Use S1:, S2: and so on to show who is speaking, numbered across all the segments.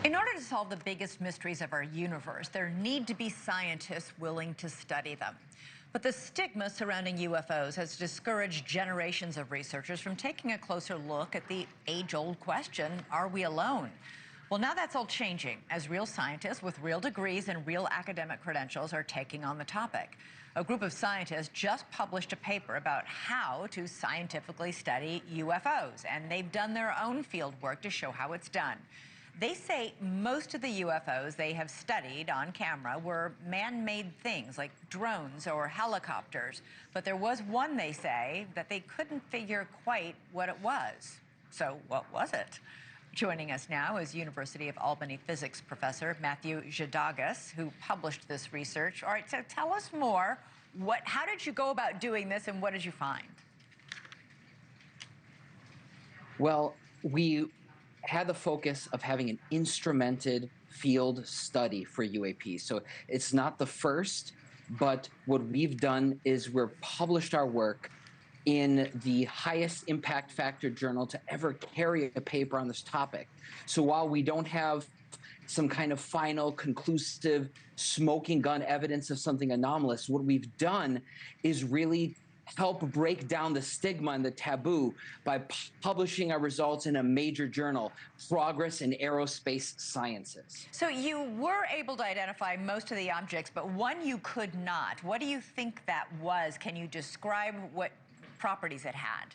S1: In order to solve the biggest mysteries of our universe, there need to be scientists willing to study them. But the stigma surrounding UFOs has discouraged generations of researchers from taking a closer look at the age-old question, are we alone? Well, now that's all changing as real scientists with real degrees and real academic credentials are taking on the topic. A group of scientists just published a paper about how to scientifically study UFOs, and they've done their own field work to show how it's done. They say most of the UFOs they have studied on camera were man-made things like drones or helicopters. But there was one, they say, that they couldn't figure quite what it was. So what was it? Joining us now is University of Albany physics professor Matthew Syzdagis, who published this research. All right, so tell us more. How did you go about doing this, and what did you find?
S2: Well, we had the focus of having an instrumented field study for UAPs. So it's not the first, but what we've done is we've published our work in the highest impact factor journal to ever carry a paper on this topic. So while we don't have some kind of final, conclusive, smoking gun evidence of something anomalous, what we've done is really help break down the stigma and the taboo by publishing our results in a major journal, Progress in Aerospace Sciences.
S1: So you were able to identify most of the objects, but one you could not. What do you think that was? Can you describe what properties it had?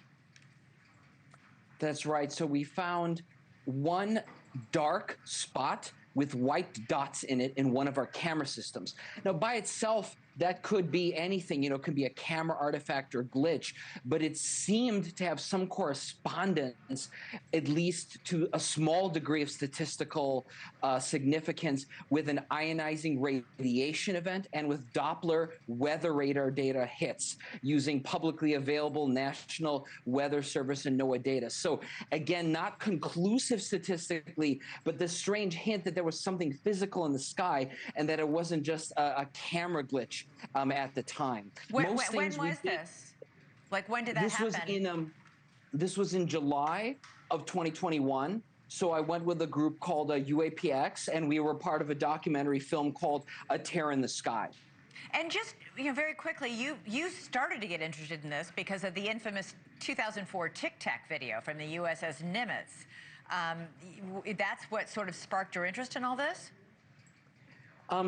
S2: That's right. So we found one dark spot with white dots in it in one of our camera systems. Now, by itself, that could be anything, it could be a camera artifact or glitch, but it seemed to have some correspondence, at least to a small degree of statistical significance, with an ionizing radiation event and with Doppler weather radar data hits using publicly available National Weather Service and NOAA data. So again, not conclusive statistically, but the strange hint that there was something physical in the sky and that it wasn't just a camera glitch at the time.
S1: When was this? Like, when did that happen?
S2: This was in July of 2021. So I went with a group called UAPX, and we were part of a documentary film called A Tear in the Sky.
S1: And just very quickly, you started to get interested in this because of the infamous 2004 Tic Tac video from the USS Nimitz. That's what sort of sparked your interest in all this?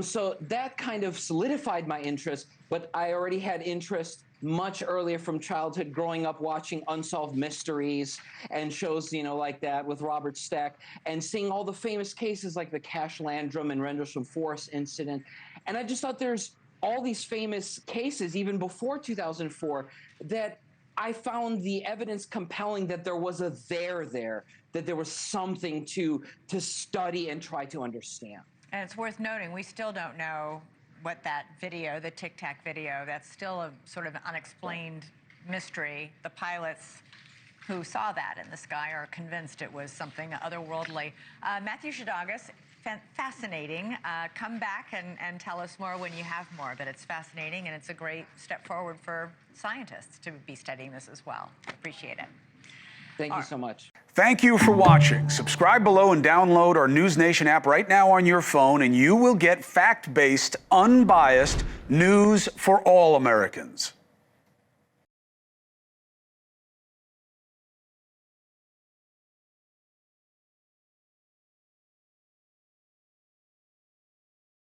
S2: So that kind of solidified my interest, but I already had interest much earlier from childhood, growing up watching Unsolved Mysteries and shows, like that with Robert Stack, and seeing all the famous cases like the Cash Landrum and Rendlesham Forest incident. And I just thought there's all these famous cases, even before 2004, that I found the evidence compelling that there was a there, that there was something to study and try to understand.
S1: And it's worth noting, we still don't know what that video, the Tic Tac video, that's still a sort of unexplained mystery. The pilots who saw that in the sky are convinced it was something otherworldly. Matthew Syzdagis, fascinating. Come back and tell us more when you have more, but it's fascinating and it's a great step forward for scientists to be studying this as well. Appreciate it.
S2: Thank you so much.
S3: Thank you for watching. Subscribe below and download our NewsNation app right now on your phone, and you will get fact-based, unbiased news for all Americans.